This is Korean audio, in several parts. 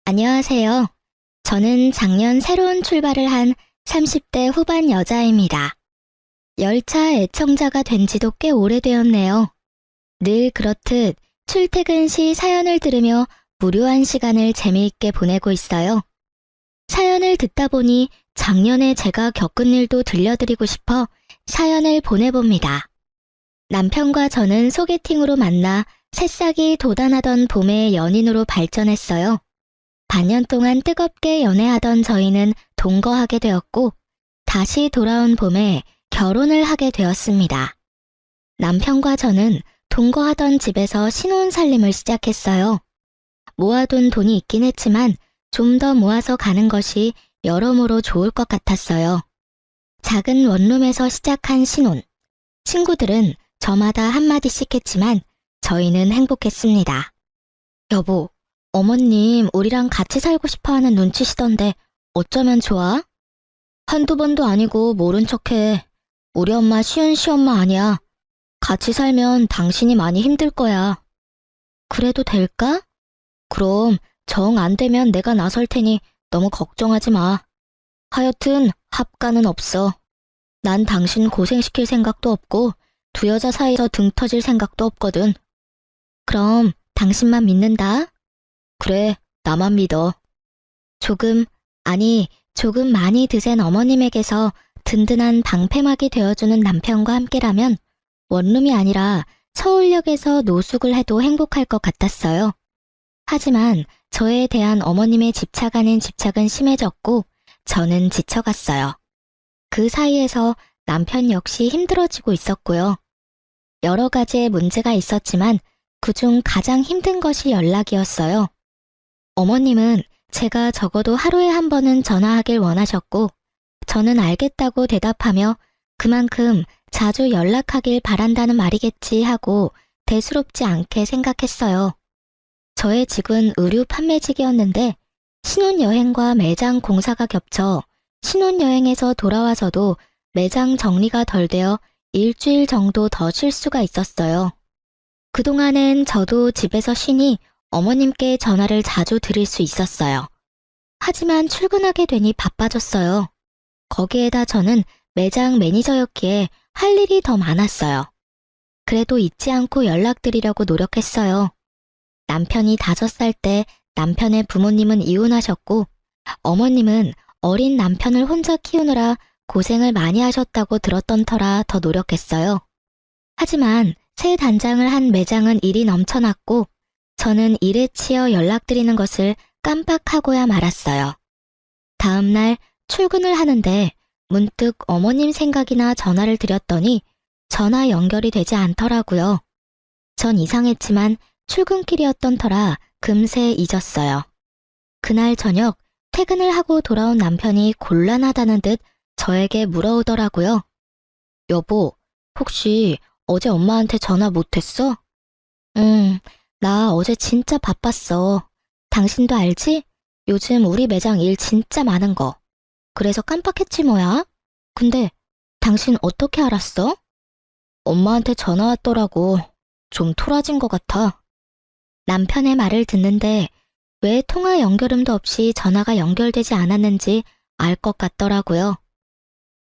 안녕하세요. 저는 작년 새로운 출발을 한 30대 후반 여자입니다. 열차 애청자가 된 지도 꽤 오래되었네요. 늘 그렇듯 출퇴근 시 사연을 들으며 무료한 시간을 재미있게 보내고 있어요. 사연을 듣다 보니 작년에 제가 겪은 일도 들려드리고 싶어 사연을 보내봅니다. 남편과 저는 소개팅으로 만나 새싹이 돋아나던 봄에 연인으로 발전했어요. 반년 동안 뜨겁게 연애하던 저희는 동거하게 되었고 다시 돌아온 봄에 결혼을 하게 되었습니다. 남편과 저는 동거하던 집에서 신혼 살림을 시작했어요. 모아둔 돈이 있긴 했지만 좀 더 모아서 가는 것이 여러모로 좋을 것 같았어요. 작은 원룸에서 시작한 신혼. 친구들은 저마다 한마디씩 했지만 저희는 행복했습니다. 여보, 어머님 우리랑 같이 살고 싶어하는 눈치시던데 어쩌면 좋아? 한두 번도 아니고 모른 척해. 우리 엄마 쉬운 시엄마 아니야. 같이 살면 당신이 많이 힘들 거야. 그래도 될까? 그럼 정 안 되면 내가 나설 테니 너무 걱정하지 마. 하여튼 합가는 없어. 난 당신 고생시킬 생각도 없고 두 여자 사이에서 등 터질 생각도 없거든. 그럼 당신만 믿는다. 그래, 나만 믿어. 조금 많이 드센 어머님에게서 든든한 방패막이 되어주는 남편과 함께라면 원룸이 아니라 서울역에서 노숙을 해도 행복할 것 같았어요. 하지만 저에 대한 어머님의 집착 아닌 집착은 심해졌고 저는 지쳐갔어요. 그 사이에서 남편 역시 힘들어지고 있었고요. 여러 가지의 문제가 있었지만 그중 가장 힘든 것이 연락이었어요. 어머님은 제가 적어도 하루에 한 번은 전화하길 원하셨고 저는 알겠다고 대답하며 그만큼 자주 연락하길 바란다는 말이겠지 하고 대수롭지 않게 생각했어요. 저의 직은 의류 판매직이었는데 신혼여행과 매장 공사가 겹쳐 신혼여행에서 돌아와서도 매장 정리가 덜 되어 일주일 정도 더 쉴 수가 있었어요. 그동안엔 저도 집에서 쉬니 어머님께 전화를 자주 드릴 수 있었어요. 하지만 출근하게 되니 바빠졌어요. 거기에다 저는 매장 매니저였기에 할 일이 더 많았어요. 그래도 잊지 않고 연락드리려고 노력했어요. 남편이 5살 때 남편의 부모님은 이혼하셨고 어머님은 어린 남편을 혼자 키우느라 고생을 많이 하셨다고 들었던 터라 더 노력했어요. 하지만 새 단장을 한 매장은 일이 넘쳐났고 저는 일에 치여 연락드리는 것을 깜빡하고야 말았어요. 다음 날 출근을 하는데 문득 어머님 생각이나 전화를 드렸더니 전화 연결이 되지 않더라고요. 전 이상했지만 출근길이었던 터라 금세 잊었어요. 그날 저녁 퇴근을 하고 돌아온 남편이 곤란하다는 듯 저에게 물어오더라고요. 여보, 혹시 어제 엄마한테 전화 못했어? 나 어제 진짜 바빴어. 당신도 알지? 요즘 우리 매장 일 진짜 많은 거. 그래서 깜빡했지 뭐야? 근데 당신 어떻게 알았어? 엄마한테 전화 왔더라고. 좀 토라진 것 같아. 남편의 말을 듣는데 왜 통화 연결음도 없이 전화가 연결되지 않았는지 알 것 같더라고요.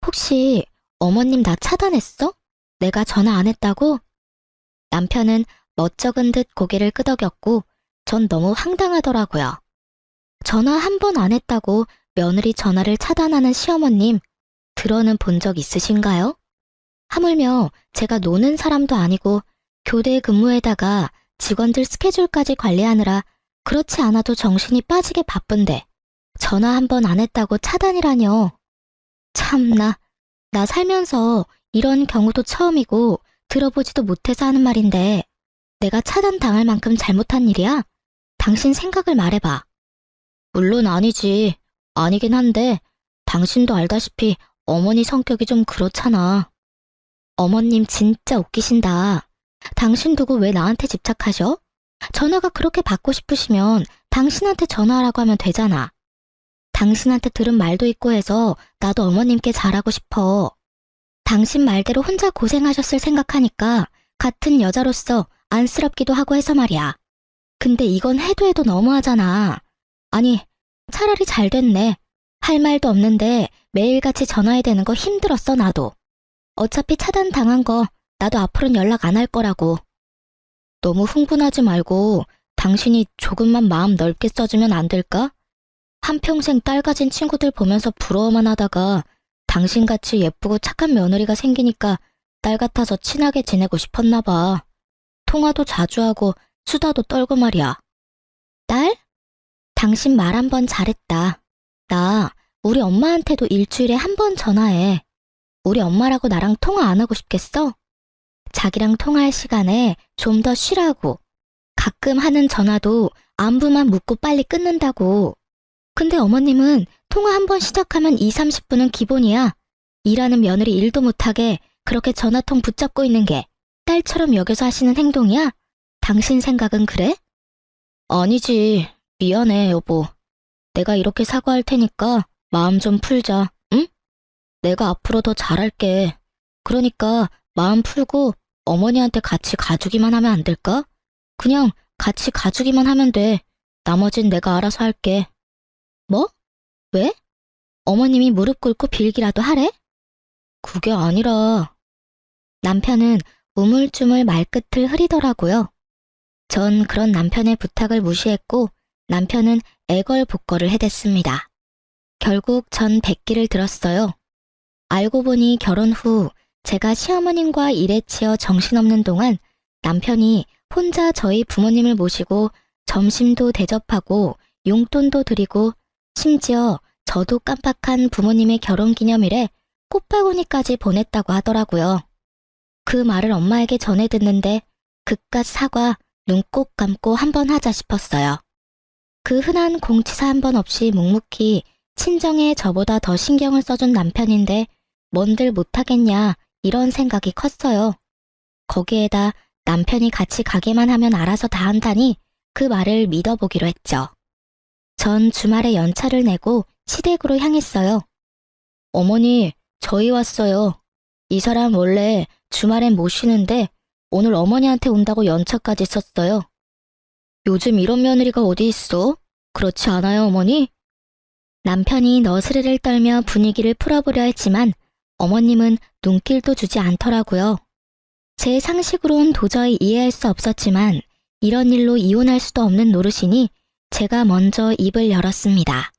혹시 어머님 나 차단했어? 내가 전화 안 했다고? 남편은 멋쩍은 듯 고개를 끄덕였고 전 너무 황당하더라고요. 전화 한 번 안 했다고 며느리 전화를 차단하는 시어머님 들어는 본 적 있으신가요? 하물며 제가 노는 사람도 아니고 교대 근무에다가 직원들 스케줄까지 관리하느라 그렇지 않아도 정신이 빠지게 바쁜데 전화 한 번 안 했다고 차단이라뇨. 참나, 나 살면서 이런 경우도 처음이고 들어보지도 못해서 하는 말인데 내가 차단당할 만큼 잘못한 일이야? 당신 생각을 말해봐. 물론 아니지. 아니긴 한데 당신도 알다시피 어머니 성격이 좀 그렇잖아. 어머님 진짜 웃기신다. 당신 두고 왜 나한테 집착하셔? 전화가 그렇게 받고 싶으시면 당신한테 전화하라고 하면 되잖아. 당신한테 들은 말도 있고 해서 나도 어머님께 잘하고 싶어. 당신 말대로 혼자 고생하셨을 생각하니까 같은 여자로서 안쓰럽기도 하고 해서 말이야. 근데 이건 해도 해도 너무하잖아. 아니, 차라리 잘 됐네. 할 말도 없는데 매일같이 전화해야 되는 거 힘들었어, 나도. 어차피 차단당한 거 나도 앞으로는 연락 안 할 거라고. 너무 흥분하지 말고 당신이 조금만 마음 넓게 써주면 안 될까? 한평생 딸 가진 친구들 보면서 부러워만 하다가 당신같이 예쁘고 착한 며느리가 생기니까 딸 같아서 친하게 지내고 싶었나 봐. 통화도 자주 하고 수다도 떨고 말이야. 딸? 당신 말 한 번 잘했다. 나 우리 엄마한테도 일주일에 한 번 전화해. 우리 엄마라고 나랑 통화 안 하고 싶겠어? 자기랑 통화할 시간에 좀 더 쉬라고. 가끔 하는 전화도 안부만 묻고 빨리 끊는다고. 근데 어머님은 통화 한 번 시작하면 2, 30분은 기본이야. 일하는 며느리 일도 못하게 그렇게 전화통 붙잡고 있는 게 딸처럼 여겨서 하시는 행동이야? 당신 생각은 그래? 아니지. 미안해, 여보. 내가 이렇게 사과할 테니까 마음 좀 풀자, 응? 내가 앞으로 더 잘할게. 그러니까 마음 풀고 어머니한테 같이 가주기만 하면 안 될까? 그냥 같이 가주기만 하면 돼. 나머진 내가 알아서 할게. 뭐? 왜? 어머님이 무릎 꿇고 빌기라도 하래? 그게 아니라 남편은 우물쭈물 말끝을 흐리더라고요. 전 그런 남편의 부탁을 무시했고 남편은 애걸복걸을 해댔습니다. 결국 전 백기를 들었어요. 알고 보니 결혼 후 제가 시어머님과 일에 치여 정신없는 동안 남편이 혼자 저희 부모님을 모시고 점심도 대접하고 용돈도 드리고 심지어 저도 깜빡한 부모님의 결혼기념일에 꽃바구니까지 보냈다고 하더라고요. 그 말을 엄마에게 전해 듣는데 그깟 사과 눈 꼭 감고 한번 하자 싶었어요. 그 흔한 공치사 한 번 없이 묵묵히 친정에 저보다 더 신경을 써준 남편인데 뭔들 못하겠냐 이런 생각이 컸어요. 거기에다 남편이 같이 가게만 하면 알아서 다 한다니 그 말을 믿어보기로 했죠. 전 주말에 연차를 내고 시댁으로 향했어요. 어머니, 저희 왔어요. 이 사람 원래 주말엔 못 쉬는데 오늘 어머니한테 온다고 연차까지 썼어요. 요즘 이런 며느리가 어디 있어? 그렇지 않아요, 어머니? 남편이 너스레를 떨며 분위기를 풀어보려 했지만 어머님은 눈길도 주지 않더라고요. 제 상식으론 도저히 이해할 수 없었지만 이런 일로 이혼할 수도 없는 노릇이니 제가 먼저 입을 열었습니다.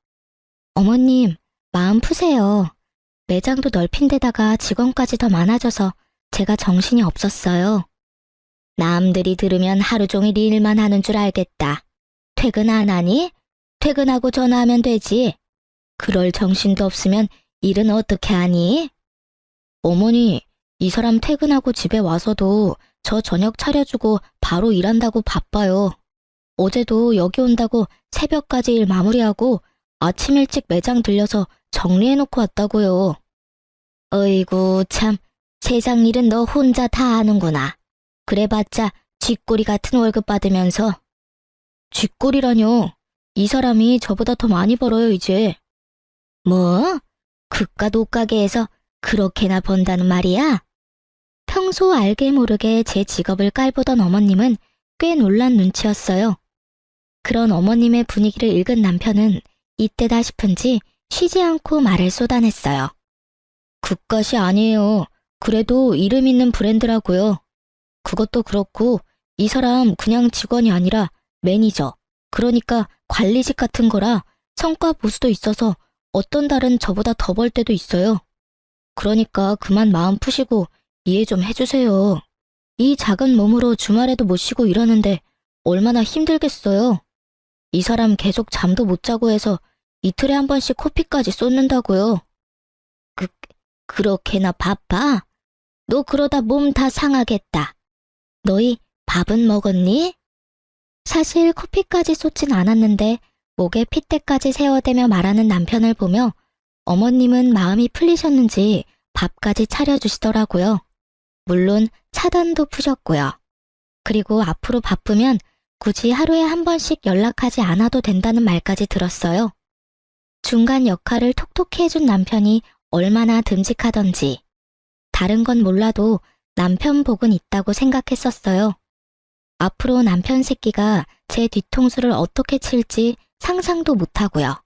어머님, 마음 푸세요. 매장도 넓힌 데다가 직원까지 더 많아져서 제가 정신이 없었어요. 남들이 들으면 하루 종일 일만 하는 줄 알겠다. 퇴근 안 하니? 퇴근하고 전화하면 되지. 그럴 정신도 없으면 일은 어떻게 하니? 어머니, 이 사람 퇴근하고 집에 와서도 저 저녁 차려주고 바로 일한다고 바빠요. 어제도 여기 온다고 새벽까지 일 마무리하고 아침 일찍 매장 들려서 정리해놓고 왔다고요. 어이구 참, 세상 일은 너 혼자 다 하는구나. 그래봤자 쥐꼬리 같은 월급 받으면서. 쥐꼬리라뇨. 이 사람이 저보다 더 많이 벌어요 이제. 뭐? 그깟 옷가게에서 그렇게나 번다는 말이야? 평소 알게 모르게 제 직업을 깔보던 어머님은 꽤 놀란 눈치였어요. 그런 어머님의 분위기를 읽은 남편은 이때다 싶은지 쉬지 않고 말을 쏟아냈어요. 그깟이 아니에요. 그래도 이름 있는 브랜드라고요. 그것도 그렇고 이 사람 그냥 직원이 아니라 매니저, 그러니까 관리직 같은 거라 성과 보수도 있어서 어떤 달은 저보다 더 벌 때도 있어요. 그러니까 그만 마음 푸시고 이해 좀 해주세요. 이 작은 몸으로 주말에도 못 쉬고 이러는데 얼마나 힘들겠어요. 이 사람 계속 잠도 못 자고 해서 이틀에 한 번씩 코피까지 쏟는다고요. 그렇게나 바빠? 너 그러다 몸 다 상하겠다. 너희 밥은 먹었니? 사실 코피까지 쏟진 않았는데 목에 핏대까지 세워대며 말하는 남편을 보며 어머님은 마음이 풀리셨는지 밥까지 차려주시더라고요. 물론 차단도 푸셨고요. 그리고 앞으로 바쁘면 굳이 하루에 한 번씩 연락하지 않아도 된다는 말까지 들었어요. 중간 역할을 톡톡히 해준 남편이 얼마나 듬직하던지. 다른 건 몰라도 남편 복은 있다고 생각했었어요. 앞으로 남편 새끼가 제 뒤통수를 어떻게 칠지 상상도 못하고요.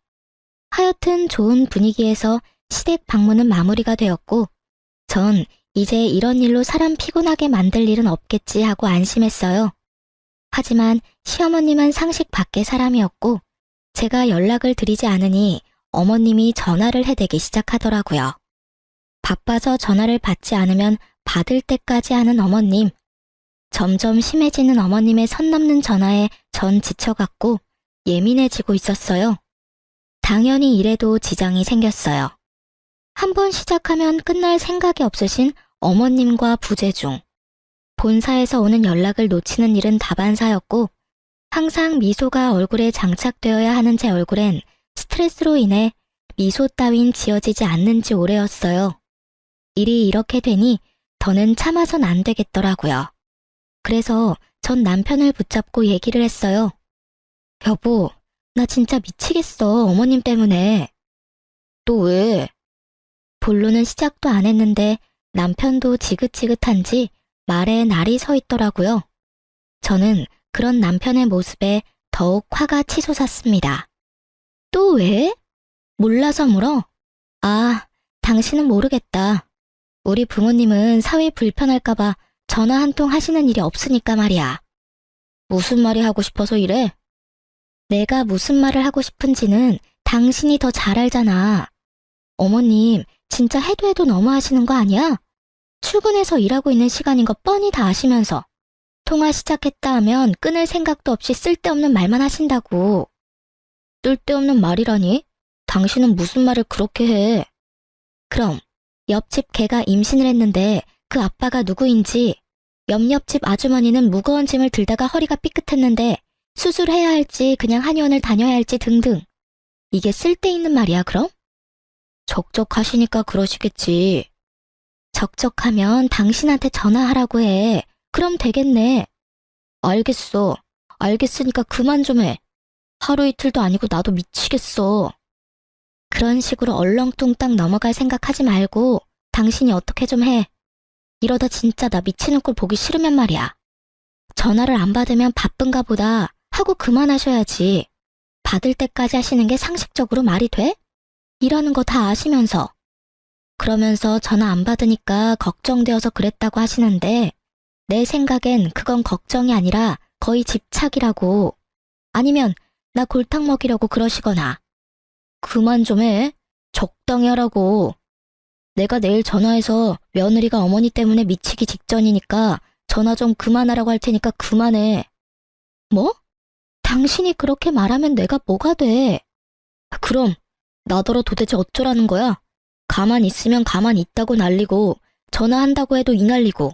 하여튼 좋은 분위기에서 시댁 방문은 마무리가 되었고, 전 이제 이런 일로 사람 피곤하게 만들 일은 없겠지 하고 안심했어요. 하지만 시어머님은 상식 밖의 사람이었고, 제가 연락을 드리지 않으니 어머님이 전화를 해대기 시작하더라고요. 바빠서 전화를 받지 않으면 받을 때까지 하는 어머님. 점점 심해지는 어머님의 선 넘는 전화에 전 지쳐갔고 예민해지고 있었어요. 당연히 일에도 지장이 생겼어요. 한번 시작하면 끝날 생각이 없으신 어머님과 부재중. 본사에서 오는 연락을 놓치는 일은 다반사였고, 항상 미소가 얼굴에 장착되어야 하는 제 얼굴엔 스트레스로 인해 미소 따윈 지어지지 않는 지 오래였어요. 일이 이렇게 되니 더는 참아선 안 되겠더라고요. 그래서 전 남편을 붙잡고 얘기를 했어요. 여보, 나 진짜 미치겠어, 어머님 때문에. 또 왜? 본론은 시작도 안 했는데 남편도 지긋지긋한지 말에 날이 서 있더라고요. 저는 그런 남편의 모습에 더욱 화가 치솟았습니다. 또 왜? 몰라서 물어? 아, 당신은 모르겠다. 우리 부모님은 사위 불편할까봐 전화 한 통 하시는 일이 없으니까 말이야. 무슨 말이 하고 싶어서 이래? 내가 무슨 말을 하고 싶은지는 당신이 더 잘 알잖아. 어머님, 진짜 해도 너무 하시는 거 아니야? 출근해서 일하고 있는 시간인 거 뻔히 다 아시면서 통화 시작했다 하면 끊을 생각도 없이 쓸데없는 말만 하신다고. 쓸데없는 말이라니? 당신은 무슨 말을 그렇게 해? 그럼 옆집 개가 임신을 했는데 그 아빠가 누구인지, 옆집 아주머니는 무거운 짐을 들다가 허리가 삐끗했는데 수술해야 할지 그냥 한의원을 다녀야 할지 등등. 이게 쓸데있는 말이야 그럼? 적적하시니까 그러시겠지. 적적하면 당신한테 전화하라고 해. 그럼 되겠네. 알겠어. 알겠으니까 그만 좀 해. 하루 이틀도 아니고 나도 미치겠어. 그런 식으로 얼렁뚱땅 넘어갈 생각하지 말고 당신이 어떻게 좀 해. 이러다 진짜 나 미치는 꼴 보기 싫으면 말이야. 전화를 안 받으면 바쁜가 보다 하고 그만하셔야지. 받을 때까지 하시는 게 상식적으로 말이 돼? 일하는 거 다 아시면서. 그러면서 전화 안 받으니까 걱정되어서 그랬다고 하시는데, 내 생각엔 그건 걱정이 아니라 거의 집착이라고. 아니면 나 골탕 먹이려고 그러시거나. 그만 좀 해. 적당히 하라고. 내가 내일 전화해서 며느리가 어머니 때문에 미치기 직전이니까 전화 좀 그만하라고 할 테니까 그만해. 뭐? 당신이 그렇게 말하면 내가 뭐가 돼? 그럼 나더러 도대체 어쩌라는 거야? 가만 있으면 가만 있다고 난리고 전화한다고 해도 이 난리고.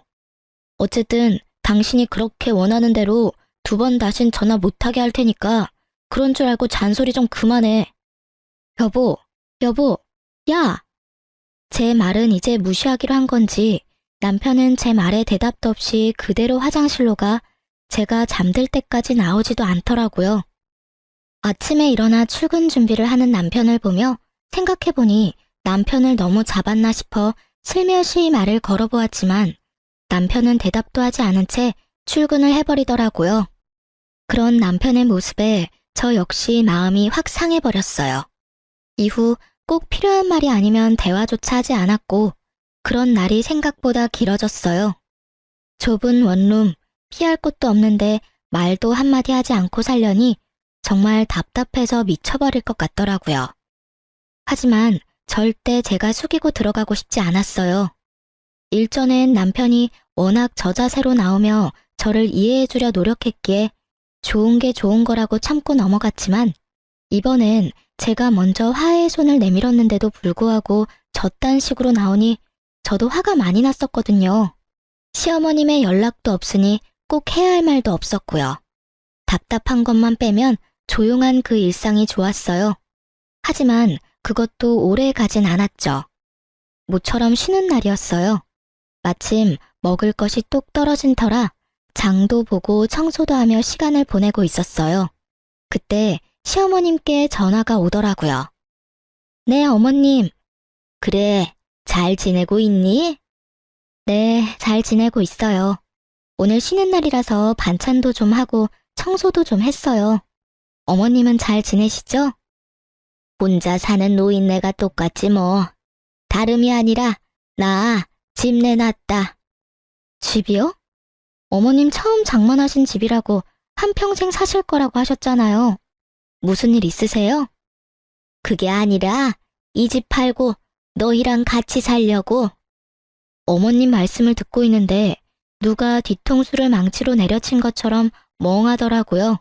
어쨌든 당신이 그렇게 원하는 대로 2번 다신 전화 못하게 할 테니까 그런 줄 알고 잔소리 좀 그만해. 여보, 야! 제 말은 이제 무시하기로 한 건지 남편은 제 말에 대답도 없이 그대로 화장실로 가 제가 잠들 때까지 나오지도 않더라고요. 아침에 일어나 출근 준비를 하는 남편을 보며 생각해보니 남편을 너무 잡았나 싶어 슬며시 말을 걸어보았지만 남편은 대답도 하지 않은 채 출근을 해버리더라고요. 그런 남편의 모습에 저 역시 마음이 확 상해버렸어요. 이후 꼭 필요한 말이 아니면 대화조차 하지 않았고 그런 날이 생각보다 길어졌어요. 좁은 원룸, 피할 곳도 없는데 말도 한마디 하지 않고 살려니 정말 답답해서 미쳐버릴 것 같더라고요. 하지만 절대 제가 숙이고 들어가고 싶지 않았어요. 일전엔 남편이 워낙 저자세로 나오며 저를 이해해주려 노력했기에 좋은 게 좋은 거라고 참고 넘어갔지만 이번엔 제가 먼저 화해의 손을 내밀었는데도 불구하고 저딴 식으로 나오니 저도 화가 많이 났었거든요. 시어머님의 연락도 없으니 꼭 해야 할 말도 없었고요. 답답한 것만 빼면 조용한 그 일상이 좋았어요. 하지만 그것도 오래 가진 않았죠. 모처럼 쉬는 날이었어요. 마침 먹을 것이 뚝 떨어진 터라 장도 보고 청소도 하며 시간을 보내고 있었어요. 그때 시어머님께 전화가 오더라고요. 네, 어머님. 그래, 잘 지내고 있니? 네, 잘 지내고 있어요. 오늘 쉬는 날이라서 반찬도 좀 하고 청소도 좀 했어요. 어머님은 잘 지내시죠? 혼자 사는 노인네가 똑같지 뭐. 다름이 아니라 나 집 내놨다. 집이요? 어머님 처음 장만하신 집이라고 한평생 사실 거라고 하셨잖아요. 무슨 일 있으세요? 그게 아니라 이 집 팔고 너희랑 같이 살려고. 어머님 말씀을 듣고 있는데 누가 뒤통수를 망치로 내려친 것처럼 멍하더라고요.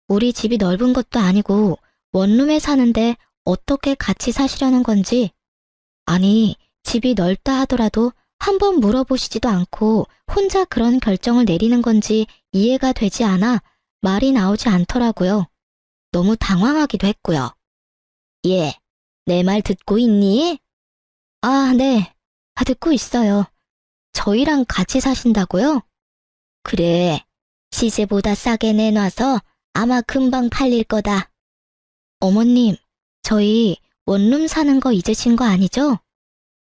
우리 집이 넓은 것도 아니고 원룸에 사는데 어떻게 같이 사시려는 건지. 아니, 집이 넓다 하더라도 한번 물어보시지도 않고 혼자 그런 결정을 내리는 건지 이해가 되지 않아 말이 나오지 않더라고요. 너무 당황하기도 했고요. 예, 내 말 듣고 있니? 아, 네. 듣고 있어요. 저희랑 같이 사신다고요? 그래, 시세보다 싸게 내놔서 아마 금방 팔릴 거다. 어머님, 저희 원룸 사는 거 잊으신 거 아니죠?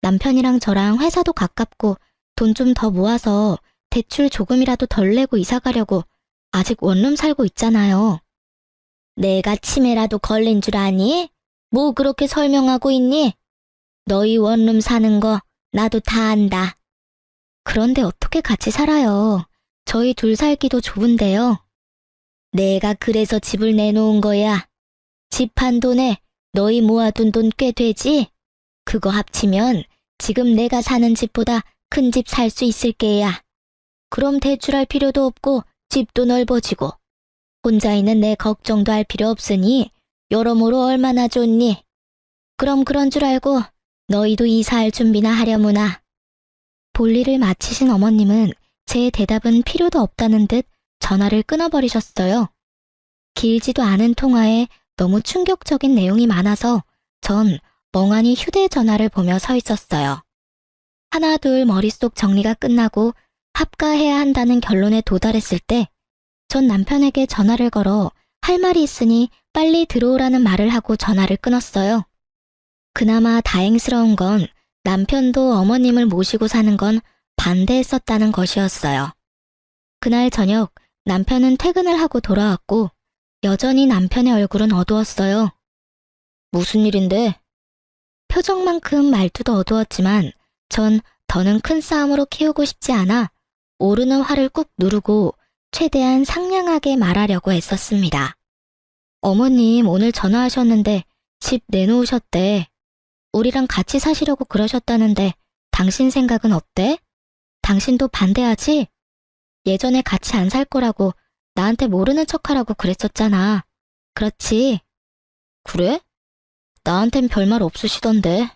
남편이랑 저랑 회사도 가깝고 돈 좀 더 모아서 대출 조금이라도 덜 내고 이사 가려고 아직 원룸 살고 있잖아요. 내가 치매라도 걸린 줄 아니? 뭐 그렇게 설명하고 있니? 너희 원룸 사는 거 나도 다 안다. 그런데 어떻게 같이 살아요? 저희 둘 살기도 좁은데요. 내가 그래서 집을 내놓은 거야. 집 한 돈에 너희 모아둔 돈 꽤 되지? 그거 합치면 지금 내가 사는 집보다 큰 집 살 수 있을 게야. 그럼 대출할 필요도 없고 집도 넓어지고 혼자 있는 내 걱정도 할 필요 없으니 여러모로 얼마나 좋니? 그럼 그런 줄 알고 너희도 이사할 준비나 하려무나. 볼일을 마치신 어머님은 제 대답은 필요도 없다는 듯 전화를 끊어버리셨어요. 길지도 않은 통화에 너무 충격적인 내용이 많아서 전 멍하니 휴대전화를 보며 서 있었어요. 하나 둘 머릿속 정리가 끝나고 합가해야 한다는 결론에 도달했을 때 전 남편에게 전화를 걸어 할 말이 있으니 빨리 들어오라는 말을 하고 전화를 끊었어요. 그나마 다행스러운 건 남편도 어머님을 모시고 사는 건 반대했었다는 것이었어요. 그날 저녁 남편은 퇴근을 하고 돌아왔고 여전히 남편의 얼굴은 어두웠어요. 무슨 일인데? 표정만큼 말투도 어두웠지만 전 더는 큰 싸움으로 키우고 싶지 않아 오르는 화를 꾹 누르고 최대한 상냥하게 말하려고 애썼습니다. 어머님 오늘 전화하셨는데 집 내놓으셨대. 우리랑 같이 사시려고 그러셨다는데 당신 생각은 어때? 당신도 반대하지? 예전에 같이 안 살 거라고 나한테 모르는 척하라고 그랬었잖아. 그렇지? 그래? 나한텐 별말 없으시던데.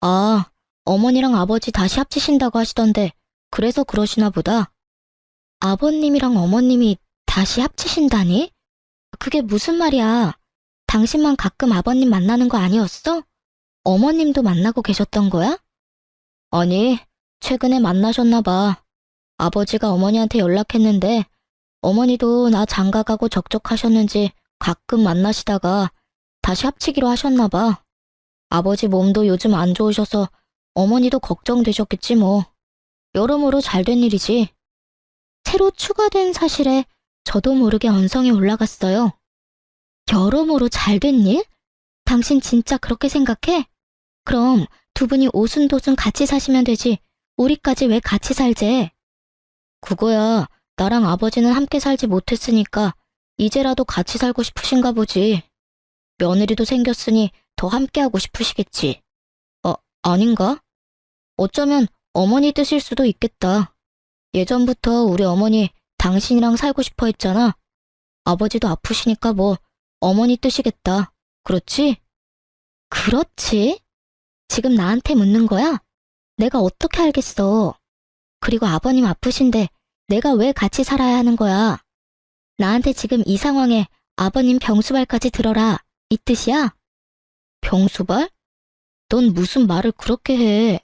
아, 어머니랑 아버지 다시 합치신다고 하시던데 그래서 그러시나 보다. 아버님이랑 어머님이 다시 합치신다니? 그게 무슨 말이야? 당신만 가끔 아버님 만나는 거 아니었어? 어머님도 만나고 계셨던 거야? 아니, 최근에 만나셨나 봐. 아버지가 어머니한테 연락했는데 어머니도 나 장가가고 적적하셨는지 가끔 만나시다가 다시 합치기로 하셨나 봐. 아버지 몸도 요즘 안 좋으셔서 어머니도 걱정되셨겠지 뭐. 여러모로 잘된 일이지. 새로 추가된 사실에 저도 모르게 언성이 올라갔어요. 여러모로 잘된 일? 당신 진짜 그렇게 생각해? 그럼 두 분이 오순도순 같이 사시면 되지. 우리까지 왜 같이 살재? 그거야 나랑 아버지는 함께 살지 못했으니까 이제라도 같이 살고 싶으신가 보지. 며느리도 생겼으니 더 함께하고 싶으시겠지. 아닌가? 어쩌면 어머니 뜻일 수도 있겠다. 예전부터 우리 어머니 당신이랑 살고 싶어 했잖아. 아버지도 아프시니까 뭐 어머니 뜻이겠다. 그렇지? 그렇지? 지금 나한테 묻는 거야? 내가 어떻게 알겠어. 그리고 아버님 아프신데 내가 왜 같이 살아야 하는 거야? 나한테 지금 이 상황에 아버님 병수발까지 들어라. 이 뜻이야? 병수발? 넌 무슨 말을 그렇게 해.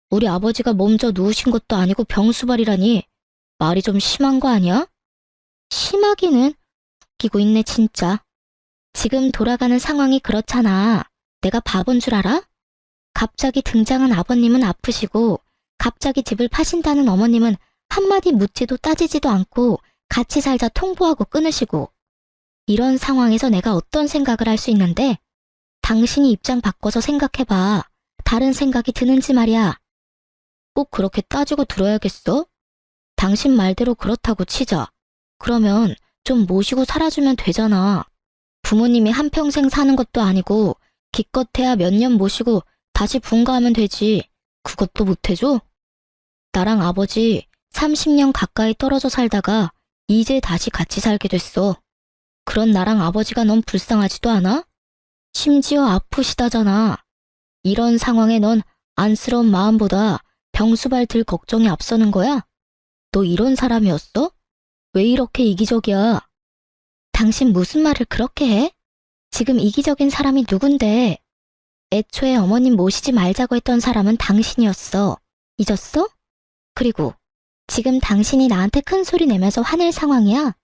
우리 아버지가 몸져 누우신 것도 아니고 병수발이라니. 말이 좀 심한 거 아니야? 심하기는 웃기고 있네 진짜. 지금 돌아가는 상황이 그렇잖아. 내가 바본 줄 알아? 갑자기 등장한 아버님은 아프시고 갑자기 집을 파신다는 어머님은 한마디 묻지도 따지지도 않고 같이 살자 통보하고 끊으시고 이런 상황에서 내가 어떤 생각을 할 수 있는데 당신이 입장 바꿔서 생각해봐. 다른 생각이 드는지 말이야. 꼭 그렇게 따지고 들어야겠어? 당신 말대로 그렇다고 치자. 그러면 좀 모시고 살아주면 되잖아. 부모님이 한평생 사는 것도 아니고 기껏해야 몇 년 모시고 다시 분가하면 되지. 그것도 못해줘? 나랑 아버지 30년 가까이 떨어져 살다가 이제 다시 같이 살게 됐어. 그런 나랑 아버지가 넌 불쌍하지도 않아? 심지어 아프시다잖아. 이런 상황에 넌 안쓰러운 마음보다 병수발 들 걱정이 앞서는 거야? 너 이런 사람이었어? 왜 이렇게 이기적이야? 당신 무슨 말을 그렇게 해? 지금 이기적인 사람이 누군데? 애초에 어머님 모시지 말자고 했던 사람은 당신이었어. 잊었어? 그리고 지금 당신이 나한테 큰 소리 내면서 화낼 상황이야?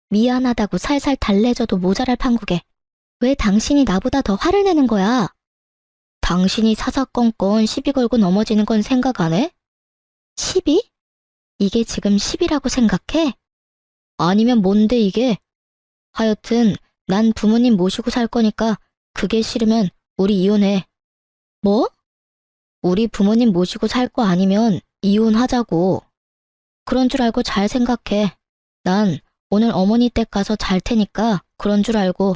미안하다고 살살 달래줘도 모자랄 판국에 왜 당신이 나보다 더 화를 내는 거야? 당신이 사사건건 시비 걸고 넘어지는 건 생각 안 해? 시비? 이게 지금 시비라고 생각해? 아니면 뭔데 이게? 하여튼 난 부모님 모시고 살 거니까 그게 싫으면 우리 이혼해. 뭐? 우리 부모님 모시고 살 거 아니면 이혼하자고. 그런 줄 알고 잘 생각해. 난 오늘 어머니 댁 가서 잘 테니까 그런 줄 알고.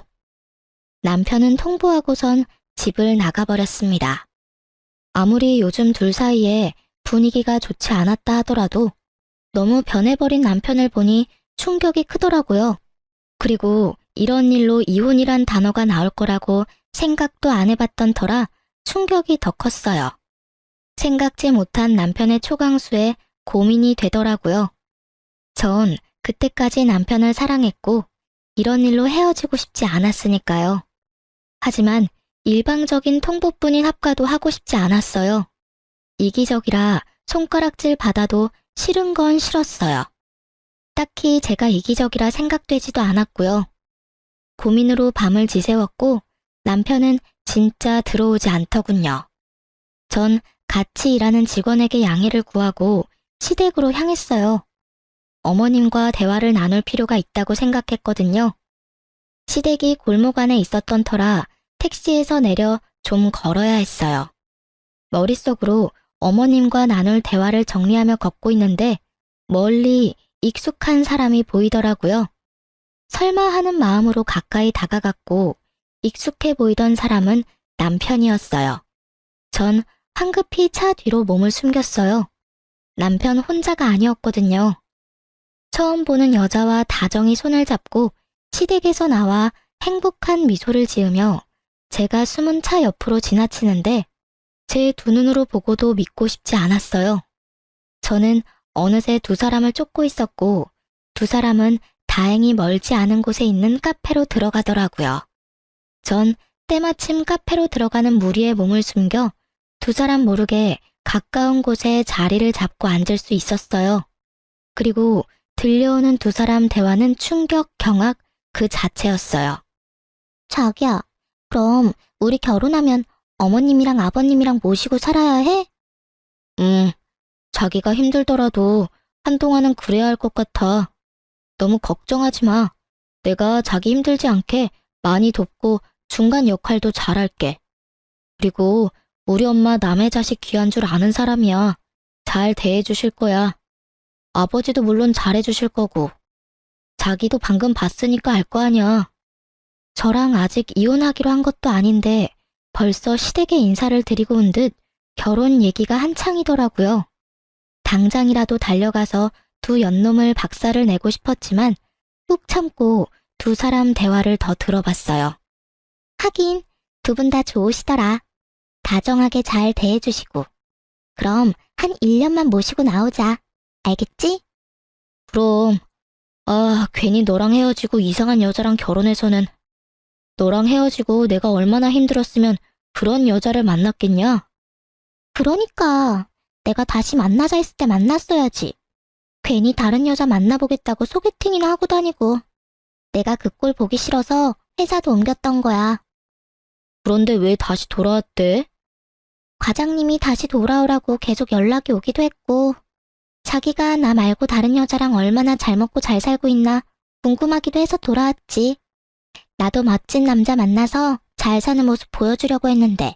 남편은 통보하고선 집을 나가버렸습니다. 아무리 요즘 둘 사이에 분위기가 좋지 않았다 하더라도 너무 변해버린 남편을 보니 충격이 크더라고요. 그리고 이런 일로 이혼이란 단어가 나올 거라고 생각도 안 해봤던 터라 충격이 더 컸어요. 생각지 못한 남편의 초강수에 고민이 되더라고요. 전 그때까지 남편을 사랑했고 이런 일로 헤어지고 싶지 않았으니까요. 하지만 일방적인 통보뿐인 합가도 하고 싶지 않았어요. 이기적이라 손가락질 받아도 싫은 건 싫었어요. 딱히 제가 이기적이라 생각되지도 않았고요. 고민으로 밤을 지새웠고 남편은 진짜 들어오지 않더군요. 전 같이 일하는 직원에게 양해를 구하고 시댁으로 향했어요. 어머님과 대화를 나눌 필요가 있다고 생각했거든요. 시댁이 골목 안에 있었던 터라 택시에서 내려 좀 걸어야 했어요. 머릿속으로 어머님과 나눌 대화를 정리하며 걷고 있는데 멀리 익숙한 사람이 보이더라고요. 설마 하는 마음으로 가까이 다가갔고 익숙해 보이던 사람은 남편이었어요. 전 황급히 차 뒤로 몸을 숨겼어요. 남편 혼자가 아니었거든요. 처음 보는 여자와 다정히 손을 잡고 시댁에서 나와 행복한 미소를 지으며 제가 숨은 차 옆으로 지나치는데 제 두 눈으로 보고도 믿고 싶지 않았어요. 저는 어느새 두 사람을 쫓고 있었고 두 사람은 다행히 멀지 않은 곳에 있는 카페로 들어가더라고요. 전 때마침 카페로 들어가는 무리에 몸을 숨겨 두 사람 모르게 가까운 곳에 자리를 잡고 앉을 수 있었어요. 그리고 들려오는 두 사람 대화는 충격, 경악 그 자체였어요. 자기야, 그럼 우리 결혼하면 어머님이랑 아버님이랑 모시고 살아야 해? 자기가 힘들더라도 한동안은 그래야 할 것 같아. 너무 걱정하지 마. 내가 자기 힘들지 않게 많이 돕고 중간 역할도 잘할게. 그리고 우리 엄마 남의 자식 귀한 줄 아는 사람이야. 잘 대해주실 거야. 아버지도 물론 잘해주실 거고. 자기도 방금 봤으니까 알 거 아니야. 저랑 아직 이혼하기로 한 것도 아닌데 벌써 시댁에 인사를 드리고 온 듯 결혼 얘기가 한창이더라고요. 당장이라도 달려가서 두 연놈을 박살을 내고 싶었지만 꾹 참고 두 사람 대화를 더 들어봤어요. 하긴 두 분 다 좋으시더라. 다정하게 잘 대해주시고. 그럼 한 1년만 모시고 나오자. 알겠지? 그럼. 괜히 너랑 헤어지고 이상한 여자랑 결혼해서는. 너랑 헤어지고 내가 얼마나 힘들었으면 그런 여자를 만났겠냐? 그러니까 내가 다시 만나자 했을 때 만났어야지. 괜히 다른 여자 만나보겠다고 소개팅이나 하고 다니고. 내가 그 꼴 보기 싫어서 회사도 옮겼던 거야. 그런데 왜 다시 돌아왔대? 과장님이 다시 돌아오라고 계속 연락이 오기도 했고 자기가 나 말고 다른 여자랑 얼마나 잘 먹고 잘 살고 있나 궁금하기도 해서 돌아왔지. 나도 멋진 남자 만나서 잘 사는 모습 보여주려고 했는데.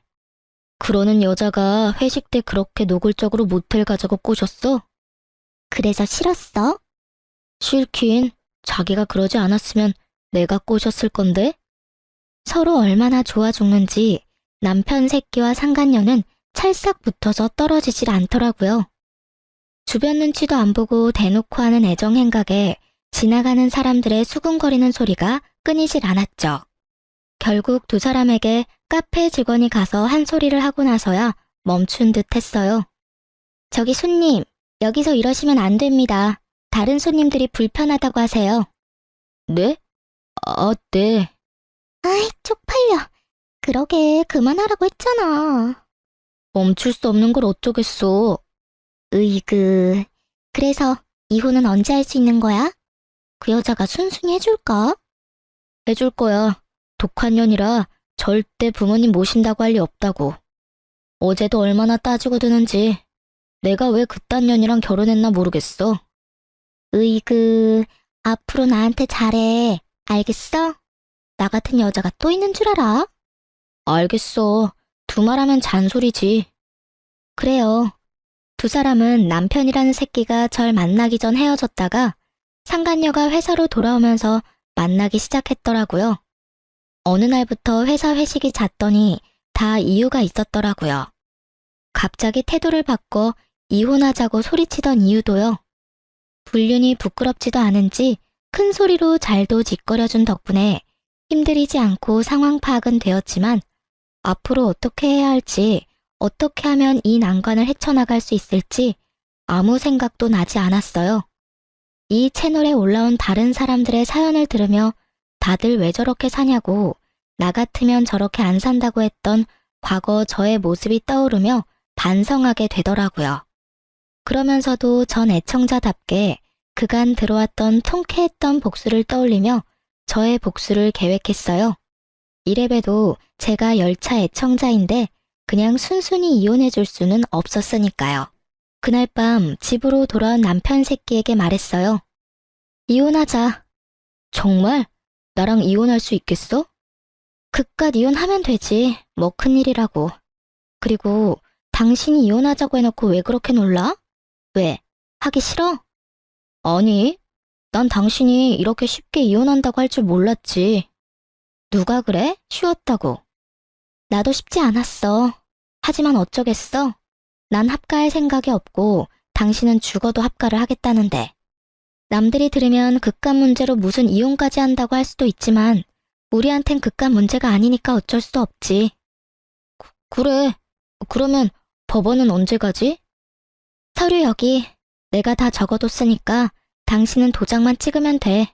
그러는 여자가 회식 때 그렇게 노골적으로 모텔 가자고 꼬셨어? 그래서 싫었어? 싫긴. 자기가 그러지 않았으면 내가 꼬셨을 건데? 서로 얼마나 좋아 죽는지 남편 새끼와 상간녀는 찰싹 붙어서 떨어지질 않더라고요. 주변 눈치도 안 보고 대놓고 하는 애정 행각에 지나가는 사람들의 수군거리는 소리가 끊이질 않았죠. 결국 두 사람에게 카페 직원이 가서 한 소리를 하고 나서야 멈춘 듯 했어요. 저기 손님, 여기서 이러시면 안 됩니다. 다른 손님들이 불편하다고 하세요. 네? 네. 아이, 쪽팔려. 그러게, 그만하라고 했잖아. 멈출 수 없는 걸 어쩌겠어. 으이그. 그래서 이혼은 언제 할 수 있는 거야? 그 여자가 순순히 해줄까? 해줄 거야. 독한 년이라 절대 부모님 모신다고 할 리 없다고. 어제도 얼마나 따지고 드는지. 내가 왜 그딴 년이랑 결혼했나 모르겠어. 으이그, 앞으로 나한테 잘해. 알겠어? 나 같은 여자가 또 있는 줄 알아? 알겠어. 두말하면 잔소리지. 그래요. 두 사람은 남편이라는 새끼가 절 만나기 전 헤어졌다가 상간녀가 회사로 돌아오면서 만나기 시작했더라고요. 어느 날부터 회사 회식이 잦더니 다 이유가 있었더라고요. 갑자기 태도를 바꿔 이혼하자고 소리치던 이유도요. 불륜이 부끄럽지도 않은지 큰 소리로 잘도 짓거려준 덕분에 힘들이지 않고 상황 파악은 되었지만 앞으로 어떻게 해야 할지, 어떻게 하면 이 난관을 헤쳐나갈 수 있을지 아무 생각도 나지 않았어요. 이 채널에 올라온 다른 사람들의 사연을 들으며 다들 왜 저렇게 사냐고, 나 같으면 저렇게 안 산다고 했던 과거 저의 모습이 떠오르며 반성하게 되더라고요. 그러면서도 전 애청자답게 그간 들어왔던 통쾌했던 복수를 떠올리며 저의 복수를 계획했어요. 이래봬도 제가 열차 애청자인데 그냥 순순히 이혼해줄 수는 없었으니까요. 그날 밤 집으로 돌아온 남편 새끼에게 말했어요. 이혼하자. 정말? 나랑 이혼할 수 있겠어? 그깟 이혼하면 되지. 뭐 큰일이라고. 그리고 당신이 이혼하자고 해놓고 왜 그렇게 놀라? 왜? 하기 싫어? 아니, 난 당신이 이렇게 쉽게 이혼한다고 할 줄 몰랐지. 누가 그래? 쉬웠다고. 나도 쉽지 않았어. 하지만 어쩌겠어? 난 합가할 생각이 없고 당신은 죽어도 합가를 하겠다는데. 남들이 들으면 그깟 문제로 무슨 이혼까지 한다고 할 수도 있지만 우리한텐 그깟 문제가 아니니까 어쩔 수 없지. 그래. 그러면 법원은 언제 가지? 서류 여기. 내가 다 적어뒀으니까 당신은 도장만 찍으면 돼.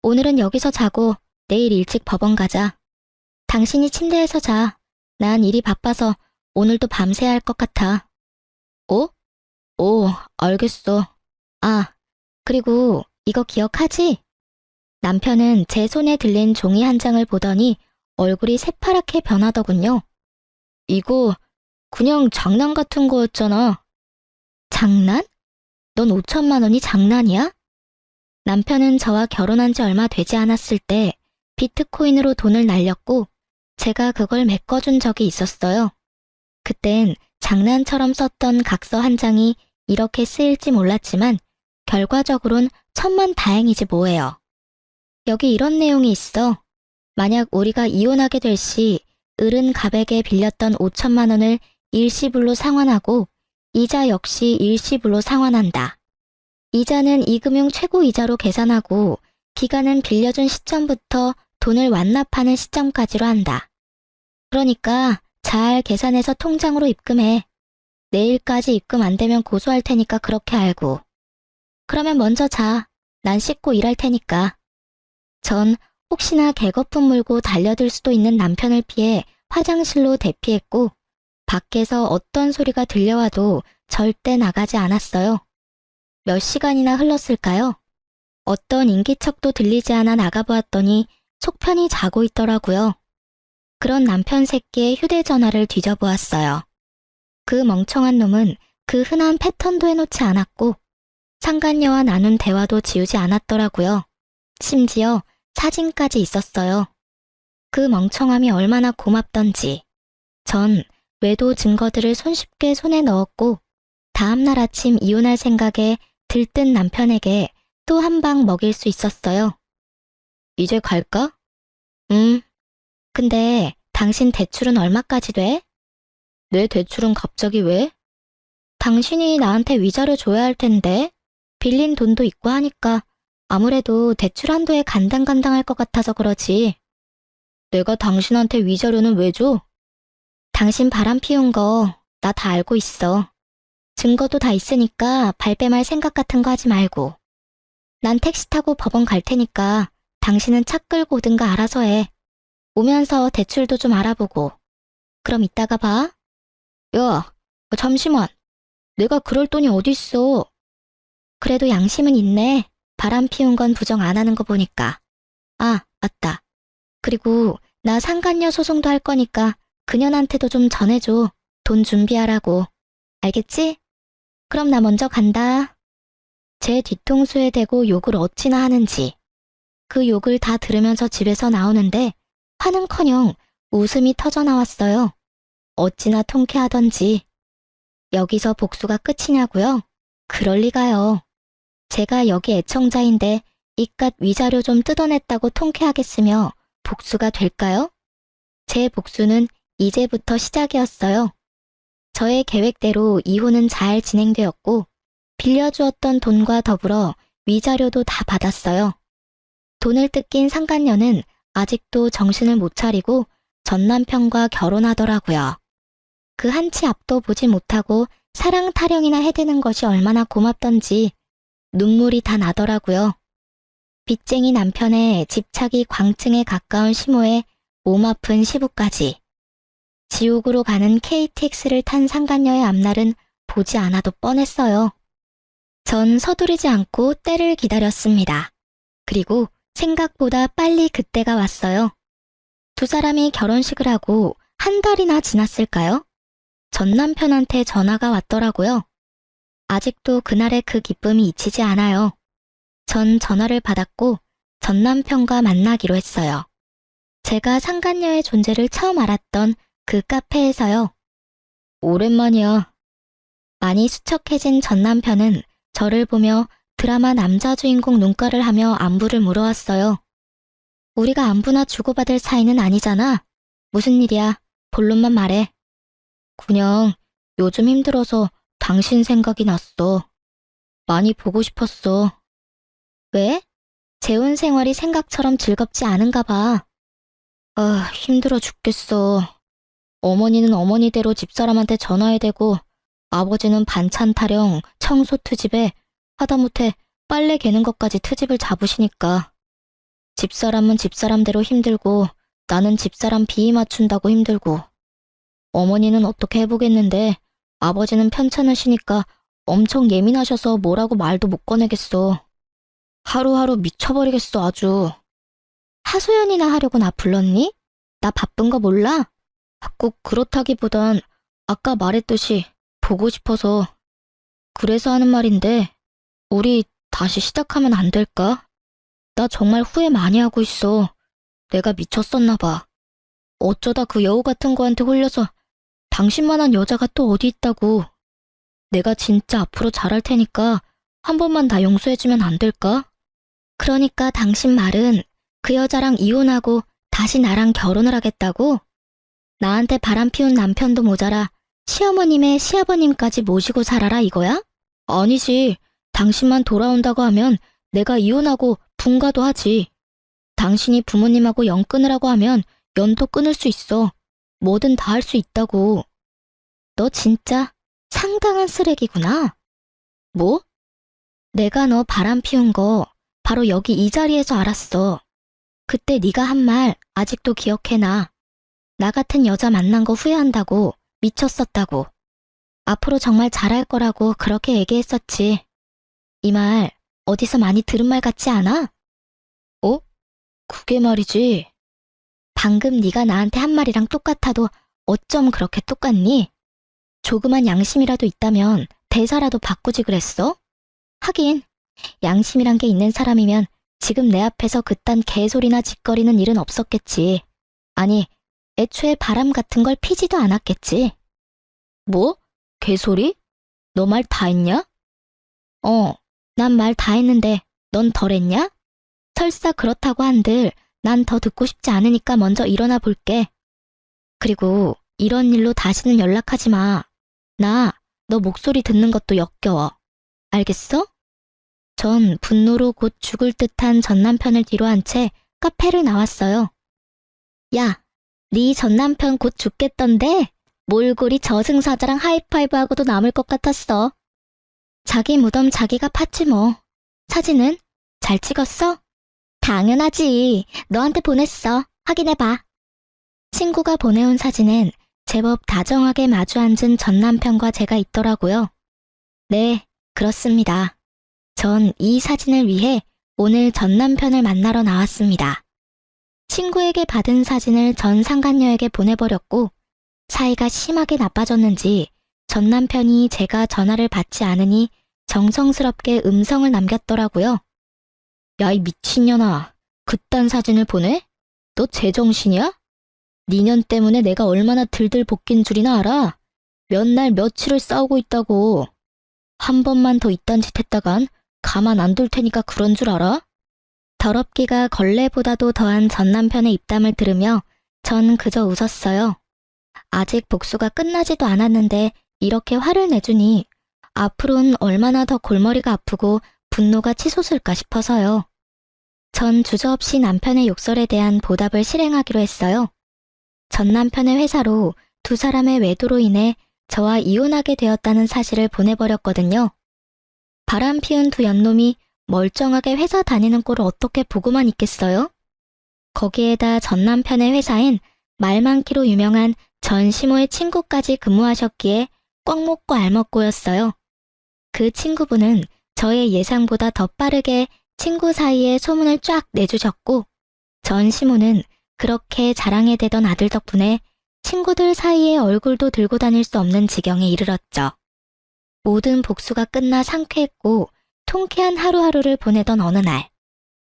오늘은 여기서 자고 내일 일찍 법원 가자. 당신이 침대에서 자. 난 일이 바빠서 오늘도 밤새야 할 것 같아. 알겠어. 아, 그리고 이거 기억하지? 남편은 제 손에 들린 종이 한 장을 보더니 얼굴이 새파랗게 변하더군요. 이거 그냥 장난 같은 거였잖아. 장난? 넌 5천만 원이 장난이야? 남편은 저와 결혼한 지 얼마 되지 않았을 때 비트코인으로 돈을 날렸고 제가 그걸 메꿔준 적이 있었어요. 그땐 장난처럼 썼던 각서 한 장이 이렇게 쓰일지 몰랐지만 결과적으론 천만다행이지 뭐예요. 여기 이런 내용이 있어. 만약 우리가 이혼하게 될 시 을은 갑에게 빌렸던 5천만 원을 일시불로 상환하고 이자 역시 일시불로 상환한다. 이자는 이금융 최고 이자로 계산하고 기간은 빌려준 시점부터 돈을 완납하는 시점까지로 한다. 그러니까 잘 계산해서 통장으로 입금해. 내일까지 입금 안 되면 고소할 테니까 그렇게 알고. 그러면 먼저 자. 난 씻고 일할 테니까. 전 혹시나 개거품 물고 달려들 수도 있는 남편을 피해 화장실로 대피했고 밖에서 어떤 소리가 들려와도 절대 나가지 않았어요. 몇 시간이나 흘렀을까요? 어떤 인기척도 들리지 않아 나가보았더니 속편히 자고 있더라고요. 그런 남편 새끼의 휴대전화를 뒤져보았어요. 그 멍청한 놈은 그 흔한 패턴도 해놓지 않았고 상간녀와 나눈 대화도 지우지 않았더라고요. 심지어 사진까지 있었어요. 그 멍청함이 얼마나 고맙던지. 전 외도 증거들을 손쉽게 손에 넣었고 다음날 아침 이혼할 생각에 들뜬 남편에게 또 한 방 먹일 수 있었어요. 이제 갈까? 근데 당신 대출은 얼마까지 돼? 내 대출은 갑자기 왜? 당신이 나한테 위자료 줘야 할 텐데 빌린 돈도 있고 하니까 아무래도 대출 한도에 간당간당할 것 같아서 그러지. 내가 당신한테 위자료는 왜 줘? 당신 바람 피운 거 나 다 알고 있어. 증거도 다 있으니까 발뺌할 생각 같은 거 하지 말고. 난 택시 타고 법원 갈 테니까 당신은 차 끌고 오든가 알아서 해. 오면서 대출도 좀 알아보고. 그럼 이따가 봐. 야, 잠시만. 내가 그럴 돈이 어딨어. 그래도 양심은 있네. 바람 피운 건 부정 안 하는 거 보니까. 아, 맞다. 그리고 나 상간녀 소송도 할 거니까 그년한테도 좀 전해줘. 돈 준비하라고. 알겠지? 그럼 나 먼저 간다. 제 뒤통수에 대고 욕을 어찌나 하는지. 그 욕을 다 들으면서 집에서 나오는데 화는커녕 웃음이 터져 나왔어요. 어찌나 통쾌하던지. 여기서 복수가 끝이냐고요? 그럴 리가요. 제가 여기 애청자인데 이깟 위자료 좀 뜯어냈다고 통쾌하겠으며 복수가 될까요? 제 복수는 이제부터 시작이었어요. 저의 계획대로 이혼은 잘 진행되었고 빌려주었던 돈과 더불어 위자료도 다 받았어요. 돈을 뜯긴 상간녀는 아직도 정신을 못 차리고 전 남편과 결혼하더라고요. 그 한치 앞도 보지 못하고 사랑 타령이나 해대는 것이 얼마나 고맙던지 눈물이 다 나더라고요. 빚쟁이 남편의 집착이 광층에 가까운 시모에 몸 아픈 시부까지. 지옥으로 가는 KTX를 탄 상간녀의 앞날은 보지 않아도 뻔했어요. 전 서두르지 않고 때를 기다렸습니다. 그리고 생각보다 빨리 그때가 왔어요. 두 사람이 결혼식을 하고 한 달이나 지났을까요? 전 남편한테 전화가 왔더라고요. 아직도 그날의 그 기쁨이 잊히지 않아요. 전 전화를 받았고 전 남편과 만나기로 했어요. 제가 상간녀의 존재를 처음 알았던 그 카페에서요. 오랜만이야. 많이 수척해진 전 남편은 저를 보며 드라마 남자 주인공 눈가를 하며 안부를 물어왔어요. 우리가 안부나 주고받을 사이는 아니잖아. 무슨 일이야? 본론만 말해. 그냥 요즘 힘들어서 당신 생각이 났어. 많이 보고 싶었어. 왜? 재혼 생활이 생각처럼 즐겁지 않은가 봐. 아, 힘들어 죽겠어. 어머니는 어머니대로 집사람한테 전화해대고 아버지는 반찬 타령, 청소 트집에 하다못해 빨래 개는 것까지 트집을 잡으시니까. 집사람은 집사람대로 힘들고 나는 집사람 비위 맞춘다고 힘들고. 어머니는 어떻게 해보겠는데 아버지는 편찮으시니까 엄청 예민하셔서 뭐라고 말도 못 꺼내겠어. 하루하루 미쳐버리겠어 아주. 하소연이나 하려고 나 불렀니? 나 바쁜 거 몰라? 꼭 그렇다기보단 아까 말했듯이 보고 싶어서. 그래서 하는 말인데 우리 다시 시작하면 안 될까? 나 정말 후회 많이 하고 있어. 내가 미쳤었나 봐. 어쩌다 그 여우 같은 거한테 홀려서 당신만한 여자가 또 어디 있다고. 내가 진짜 앞으로 잘할 테니까 한 번만 다 용서해주면 안 될까? 그러니까 당신 말은 그 여자랑 이혼하고 다시 나랑 결혼을 하겠다고? 나한테 바람 피운 남편도 모자라 시어머님의 시아버님까지 모시고 살아라 이거야? 아니지. 당신만 돌아온다고 하면 내가 이혼하고 분가도 하지. 당신이 부모님하고 연 끊으라고 하면 연도 끊을 수 있어. 뭐든 다 할 수 있다고. 너 진짜 상당한 쓰레기구나. 뭐? 내가 너 바람 피운 거 바로 여기 이 자리에서 알았어. 그때 네가 한 말 아직도 기억해놔. 나 같은 여자 만난 거 후회한다고, 미쳤었다고. 앞으로 정말 잘할 거라고 그렇게 얘기했었지. 이 말 어디서 많이 들은 말 같지 않아? 어? 그게 말이지. 방금 네가 나한테 한 말이랑 똑같아도 어쩜 그렇게 똑같니? 조그만 양심이라도 있다면 대사라도 바꾸지 그랬어? 하긴 양심이란 게 있는 사람이면 지금 내 앞에서 그딴 개소리나 짓거리는 일은 없었겠지. 아니, 애초에 바람 같은 걸 피지도 않았겠지. 뭐? 개소리? 너 말 다 했냐? 난 말 다 했는데 넌 덜 했냐? 설사 그렇다고 한들 난 더 듣고 싶지 않으니까 먼저 일어나 볼게. 그리고 이런 일로 다시는 연락하지 마. 너 목소리 듣는 것도 역겨워. 알겠어? 전 분노로 곧 죽을 듯한 전 남편을 뒤로 한 채 카페를 나왔어요. 야, 네 전 남편 곧 죽겠던데? 몰골이 저승사자랑 하이파이브하고도 남을 것 같았어. 자기 무덤 자기가 팠지 뭐. 사진은? 잘 찍었어? 당연하지. 너한테 보냈어. 확인해봐. 친구가 보내온 사진엔 제법 다정하게 마주 앉은 전 남편과 제가 있더라고요. 네, 그렇습니다. 전 이 사진을 위해 오늘 전 남편을 만나러 나왔습니다. 친구에게 받은 사진을 전 상간녀에게 보내버렸고 사이가 심하게 나빠졌는지 전 남편이 제가 전화를 받지 않으니 정성스럽게 음성을 남겼더라고요. 야, 이 미친년아. 그딴 사진을 보내? 너 제정신이야? 니년 때문에 내가 얼마나 들들 볶인 줄이나 알아? 몇 날 며칠을 싸우고 있다고. 한 번만 더 이딴 짓 했다간 가만 안 둘 테니까 그런 줄 알아? 더럽기가 걸레보다도 더한 전 남편의 입담을 들으며 전 그저 웃었어요. 아직 복수가 끝나지도 않았는데 이렇게 화를 내주니 앞으로는 얼마나 더 골머리가 아프고 분노가 치솟을까 싶어서요. 전 주저없이 남편의 욕설에 대한 보답을 실행하기로 했어요. 전 남편의 회사로 두 사람의 외도로 인해 저와 이혼하게 되었다는 사실을 보내버렸거든요. 바람 피운 두 연놈이 멀쩡하게 회사 다니는 꼴을 어떻게 보고만 있겠어요? 거기에다 전 남편의 회사엔 말 많기로 유명한 전시모의 친구까지 근무하셨기에 꽉 먹고 알 먹고였어요. 그 친구분은 저의 예상보다 더 빠르게 친구 사이에 소문을 쫙 내주셨고 전시모는 그렇게 자랑에 대던 아들 덕분에 친구들 사이에 얼굴도 들고 다닐 수 없는 지경에 이르렀죠. 모든 복수가 끝나 상쾌했고 통쾌한 하루하루를 보내던 어느 날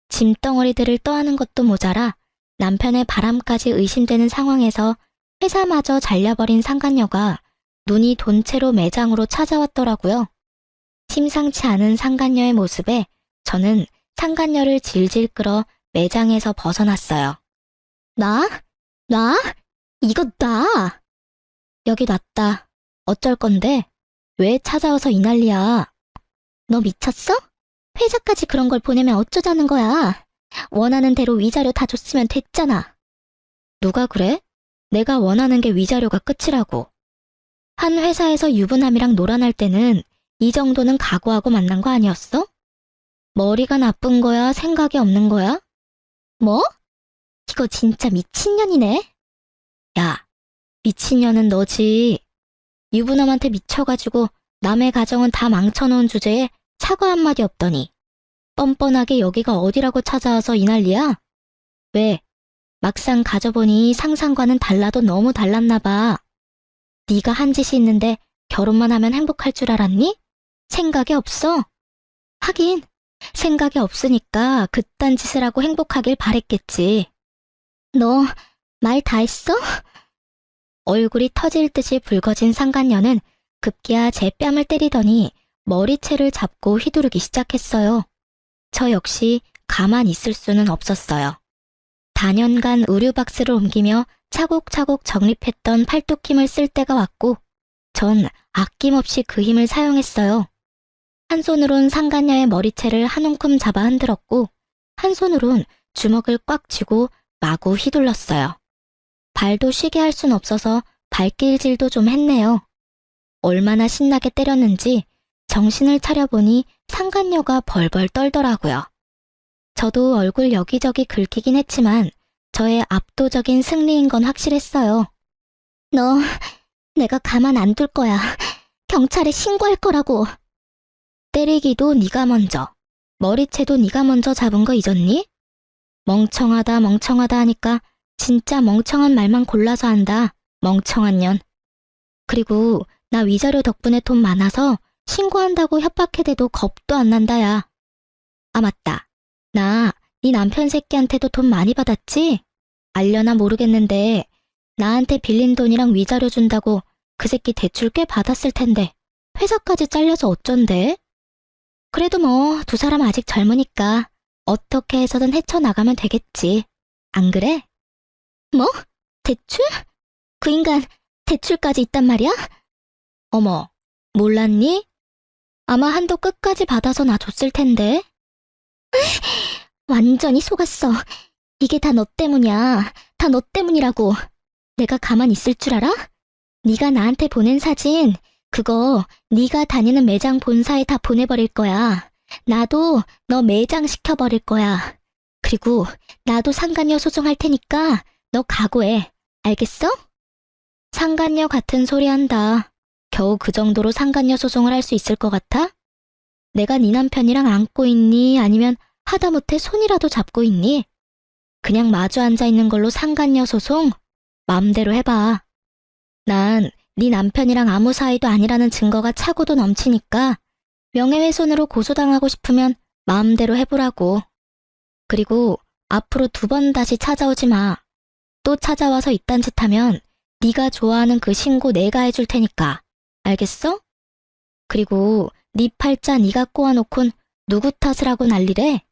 짐덩어리들을 떠안은 것도 모자라 남편의 바람까지 의심되는 상황에서 회사마저 잘려버린 상간녀가 눈이 돈 채로 매장으로 찾아왔더라고요. 심상치 않은 상간녀의 모습에 저는 상간녀를 질질 끌어 매장에서 벗어났어요. 나? 이거 나! 여기 놨다. 어쩔 건데? 왜 찾아와서 이 난리야? 너 미쳤어? 회사까지 그런 걸 보내면 어쩌자는 거야? 원하는 대로 위자료 다 줬으면 됐잖아. 누가 그래? 내가 원하는 게 위자료가 끝이라고. 한 회사에서 유부남이랑 놀아날 때는 이 정도는 각오하고 만난 거 아니었어? 머리가 나쁜 거야? 생각이 없는 거야? 뭐? 이거 진짜 미친년이네? 야, 미친년은 너지. 유부남한테 미쳐가지고 남의 가정은 다 망쳐놓은 주제에 사과 한마디 없더니 뻔뻔하게 여기가 어디라고 찾아와서 이 난리야? 왜? 막상 가져보니 상상과는 달라도 너무 달랐나 봐. 네가 한 짓이 있는데 결혼만 하면 행복할 줄 알았니? 생각이 없어. 하긴 생각이 없으니까 그딴 짓을 하고 행복하길 바랬겠지. 너 말 다 했어? 얼굴이 터질 듯이 붉어진 상간녀는 급기야 제 뺨을 때리더니 머리채를 잡고 휘두르기 시작했어요. 저 역시 가만 있을 수는 없었어요. 단연간 의류 박스를 옮기며 차곡차곡 정립했던 팔뚝 힘을 쓸 때가 왔고 전 아낌없이 그 힘을 사용했어요. 한 손으론 상간녀의 머리채를 한 움큼 잡아 흔들었고 한 손으론 주먹을 꽉 쥐고 마구 휘둘렀어요. 발도 쉬게 할 순 없어서 발길질도 좀 했네요. 얼마나 신나게 때렸는지 정신을 차려보니 상간녀가 벌벌 떨더라고요. 저도 얼굴 여기저기 긁히긴 했지만 저의 압도적인 승리인 건 확실했어요. 너, 내가 가만 안 둘 거야. 경찰에 신고할 거라고. 때리기도 네가 먼저, 머리채도 네가 먼저 잡은 거 잊었니? 멍청하다 하니까 진짜 멍청한 말만 골라서 한다. 멍청한 년. 그리고 나 위자료 덕분에 돈 많아서 신고한다고 협박해대도 겁도 안 난다, 야. 아, 맞다. 나 네 남편 새끼한테도 돈 많이 받았지? 알려나 모르겠는데 나한테 빌린 돈이랑 위자료 준다고 그 새끼 대출 꽤 받았을 텐데 회사까지 잘려서 어쩐대? 그래도 뭐 두 사람 아직 젊으니까 어떻게 해서든 헤쳐나가면 되겠지. 안 그래? 뭐? 대출? 그 인간 대출까지 있단 말이야? 어머, 몰랐니? 아마 한도 끝까지 받아서 나 줬을 텐데. 완전히 속았어. 이게 다 너 때문이야. 다 너 때문이라고. 내가 가만 있을 줄 알아? 네가 나한테 보낸 사진, 그거 네가 다니는 매장 본사에 다 보내버릴 거야. 나도 너 매장 시켜버릴 거야. 그리고 나도 상간녀 소송할 테니까 너 각오해. 알겠어? 상간녀 같은 소리 한다. 겨우 그 정도로 상간녀 소송을 할 수 있을 것 같아? 내가 네 남편이랑 안고 있니? 아니면 하다못해 손이라도 잡고 있니? 그냥 마주 앉아 있는 걸로 상간녀 소송? 마음대로 해봐. 난 네 남편이랑 아무 사이도 아니라는 증거가 차고도 넘치니까 명예훼손으로 고소당하고 싶으면 마음대로 해보라고. 그리고 앞으로 2번 다시 찾아오지 마. 또 찾아와서 이딴 짓 하면 네가 좋아하는 그 신고 내가 해줄 테니까. 알겠어? 그리고 네 팔자 네가 꼬아놓곤 누구 탓을 하고 난리래?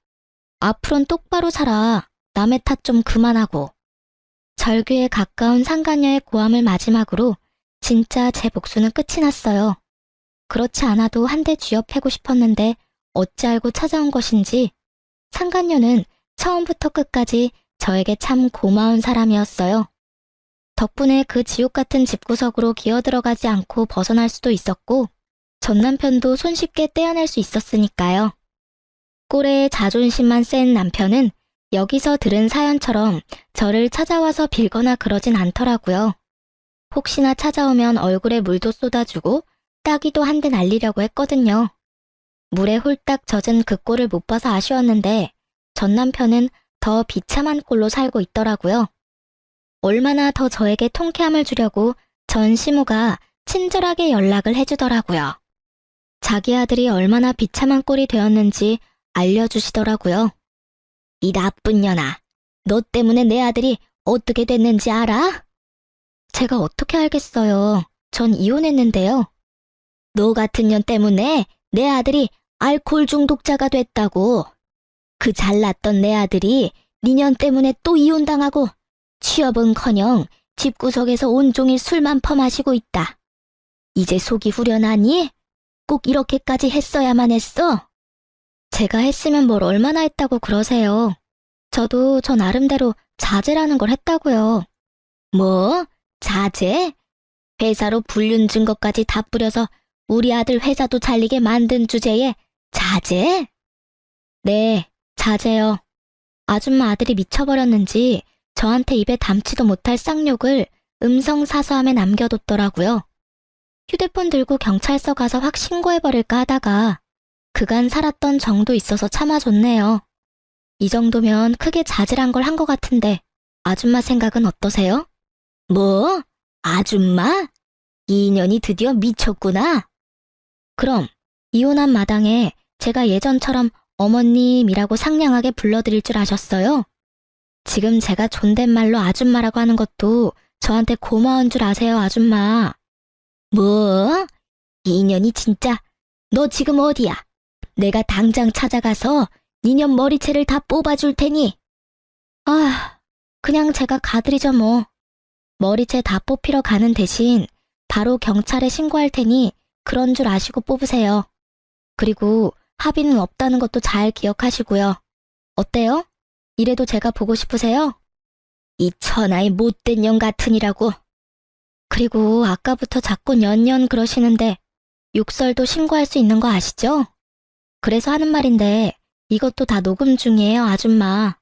앞으론 똑바로 살아. 남의 탓 좀 그만하고. 절규에 가까운 상간녀의 고함을 마지막으로 진짜 제 복수는 끝이 났어요. 그렇지 않아도 한 대 쥐어패고 싶었는데 어찌 알고 찾아온 것인지 상간녀는 처음부터 끝까지 저에게 참 고마운 사람이었어요. 덕분에 그 지옥 같은 집구석으로 기어들어가지 않고 벗어날 수도 있었고 전 남편도 손쉽게 떼어낼 수 있었으니까요. 꼴에 자존심만 센 남편은 여기서 들은 사연처럼 저를 찾아와서 빌거나 그러진 않더라고요. 혹시나 찾아오면 얼굴에 물도 쏟아주고 따기도 한 대 날리려고 했거든요. 물에 홀딱 젖은 그 꼴을 못 봐서 아쉬웠는데 전 남편은 더 비참한 꼴로 살고 있더라고요. 얼마나 더 저에게 통쾌함을 주려고 전 시무가 친절하게 연락을 해주더라고요. 자기 아들이 얼마나 비참한 꼴이 되었는지 알려주시더라고요. 이 나쁜 년아, 너 때문에 내 아들이 어떻게 됐는지 알아? 제가 어떻게 알겠어요. 전 이혼했는데요. 너 같은 년 때문에 내 아들이 알코올 중독자가 됐다고. 그 잘났던 내 아들이 네 년 때문에 또 이혼당하고 취업은커녕 집구석에서 온종일 술만 퍼마시고 있다. 이제 속이 후련하니? 꼭 이렇게까지 했어야만 했어? 제가 했으면 뭘 얼마나 했다고 그러세요. 저도 저 나름대로 자제라는 걸 했다고요. 뭐? 자제? 회사로 불륜 증거까지 다 뿌려서 우리 아들 회사도 잘리게 만든 주제에 자제? 네, 자제요. 아줌마 아들이 미쳐버렸는지 저한테 입에 담지도 못할 쌍욕을 음성 사서함에 남겨뒀더라고요. 휴대폰 들고 경찰서 가서 확 신고해버릴까 하다가 그간 살았던 정도 있어서 참아줬네요. 이 정도면 크게 자질한 걸 한 것 같은데 아줌마 생각은 어떠세요? 뭐? 아줌마? 이 인연이 드디어 미쳤구나. 그럼 이혼한 마당에 제가 예전처럼 어머님이라고 상냥하게 불러드릴 줄 아셨어요? 지금 제가 존댓말로 아줌마라고 하는 것도 저한테 고마운 줄 아세요, 아줌마. 뭐? 이 인연이 진짜. 너 지금 어디야? 내가 당장 찾아가서 니년 머리채를 다 뽑아줄 테니. 아, 그냥 제가 가드리죠 뭐. 머리채 다 뽑히러 가는 대신 바로 경찰에 신고할 테니 그런 줄 아시고 뽑으세요. 그리고 합의는 없다는 것도 잘 기억하시고요. 어때요? 이래도 제가 보고 싶으세요? 이 천하의 못된 년 같으니라고. 그리고 아까부터 자꾸 년년 그러시는데 욕설도 신고할 수 있는 거 아시죠? 그래서 하는 말인데 이것도 다 녹음 중이에요, 아줌마.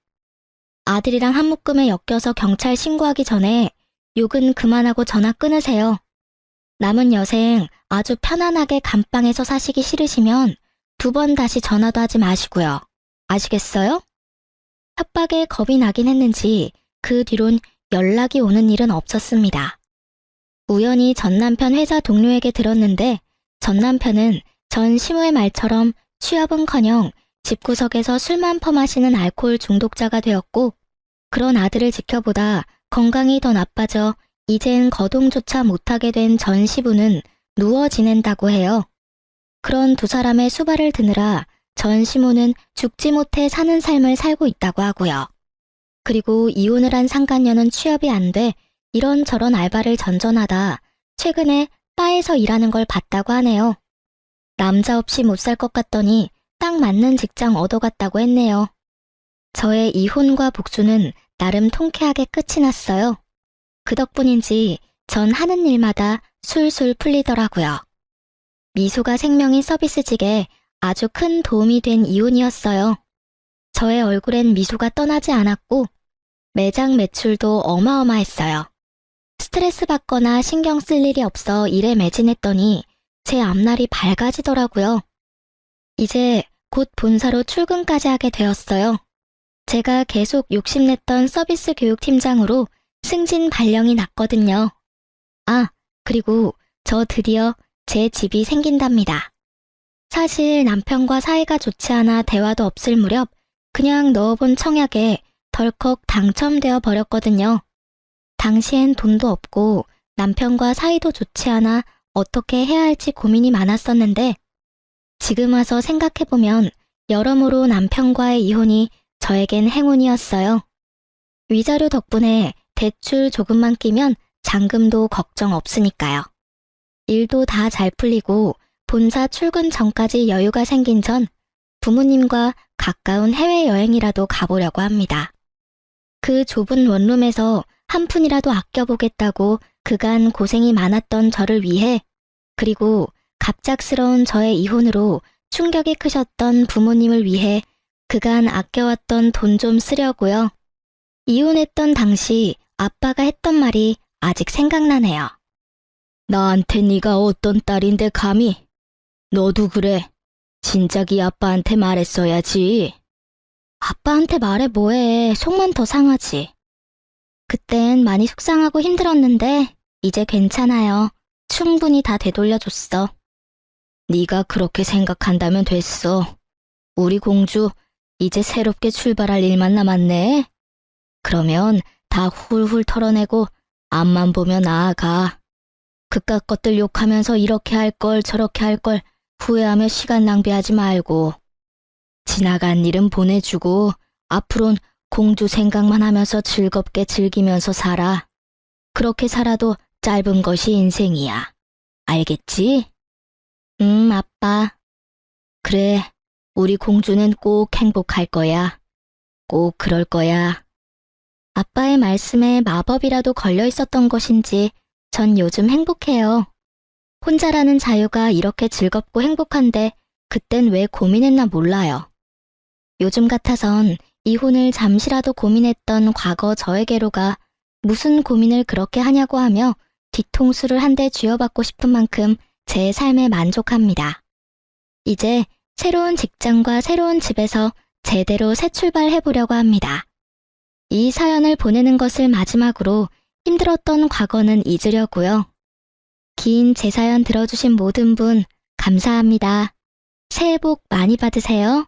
아들이랑 한 묶음에 엮여서 경찰 신고하기 전에 욕은 그만하고 전화 끊으세요. 남은 여생 아주 편안하게 감방에서 사시기 싫으시면 2번 다시 전화도 하지 마시고요. 아시겠어요? 협박에 겁이 나긴 했는지 그 뒤론 연락이 오는 일은 없었습니다. 우연히 전 남편 회사 동료에게 들었는데 전 남편은 전 시모의 말처럼 취업은커녕 집구석에서 술만 퍼마시는 알코올 중독자가 되었고 그런 아들을 지켜보다 건강이 더 나빠져 이젠 거동조차 못하게 된 전 시부는 누워 지낸다고 해요. 그런 두 사람의 수발을 드느라 전 시모는 죽지 못해 사는 삶을 살고 있다고 하고요. 그리고 이혼을 한 상간녀는 취업이 안 돼 이런저런 알바를 전전하다 최근에 바에서 일하는 걸 봤다고 하네요. 남자 없이 못 살 것 같더니 딱 맞는 직장 얻어갔다고 했네요. 저의 이혼과 복수는 나름 통쾌하게 끝이 났어요. 그 덕분인지 전 하는 일마다 술술 풀리더라고요. 미소가 생명인 서비스직에 아주 큰 도움이 된 이혼이었어요. 저의 얼굴엔 미소가 떠나지 않았고 매장 매출도 어마어마했어요. 스트레스 받거나 신경 쓸 일이 없어 일에 매진했더니 제 앞날이 밝아지더라고요. 이제 곧 본사로 출근까지 하게 되었어요. 제가 계속 욕심냈던 서비스 교육팀장으로 승진 발령이 났거든요. 아, 그리고 저 드디어 제 집이 생긴답니다. 사실 남편과 사이가 좋지 않아 대화도 없을 무렵 그냥 넣어본 청약에 덜컥 당첨되어 버렸거든요. 당시엔 돈도 없고 남편과 사이도 좋지 않아 어떻게 해야 할지 고민이 많았었는데 지금 와서 생각해보면 여러모로 남편과의 이혼이 저에겐 행운이었어요. 위자료 덕분에 대출 조금만 끼면 잔금도 걱정 없으니까요. 일도 다 잘 풀리고 본사 출근 전까지 여유가 생긴 전 부모님과 가까운 해외여행이라도 가보려고 합니다. 그 좁은 원룸에서 한 푼이라도 아껴보겠다고 그간 고생이 많았던 저를 위해 그리고 갑작스러운 저의 이혼으로 충격이 크셨던 부모님을 위해 그간 아껴왔던 돈 좀 쓰려고요. 이혼했던 당시 아빠가 했던 말이 아직 생각나네요. 나한테 네가 어떤 딸인데 감히? 너도 그래. 진작이 아빠한테 말했어야지. 아빠한테 말해 뭐해. 속만 더 상하지. 그땐 많이 속상하고 힘들었는데 이제 괜찮아요. 충분히 다 되돌려줬어. 네가 그렇게 생각한다면 됐어. 우리 공주 이제 새롭게 출발할 일만 남았네. 그러면 다 훌훌 털어내고 앞만 보며 나아가. 그깟 것들 욕하면서 이렇게 할 걸 저렇게 할 걸 후회하며 시간 낭비하지 말고 지나간 일은 보내주고 앞으론 공주 생각만 하면서 즐겁게 즐기면서 살아. 그렇게 살아도 짧은 것이 인생이야. 알겠지? 아빠. 그래, 우리 공주는 꼭 행복할 거야. 꼭 그럴 거야. 아빠의 말씀에 마법이라도 걸려 있었던 것인지 전 요즘 행복해요. 혼자라는 자유가 이렇게 즐겁고 행복한데 그땐 왜 고민했나 몰라요. 요즘 같아선 이혼을 잠시라도 고민했던 과거 저에게로가 무슨 고민을 그렇게 하냐고 하며 뒤통수를 한 대 쥐어받고 싶은 만큼 제 삶에 만족합니다. 이제 새로운 직장과 새로운 집에서 제대로 새 출발해보려고 합니다. 이 사연을 보내는 것을 마지막으로 힘들었던 과거는 잊으려고요. 긴 제 사연 들어주신 모든 분 감사합니다. 새해 복 많이 받으세요.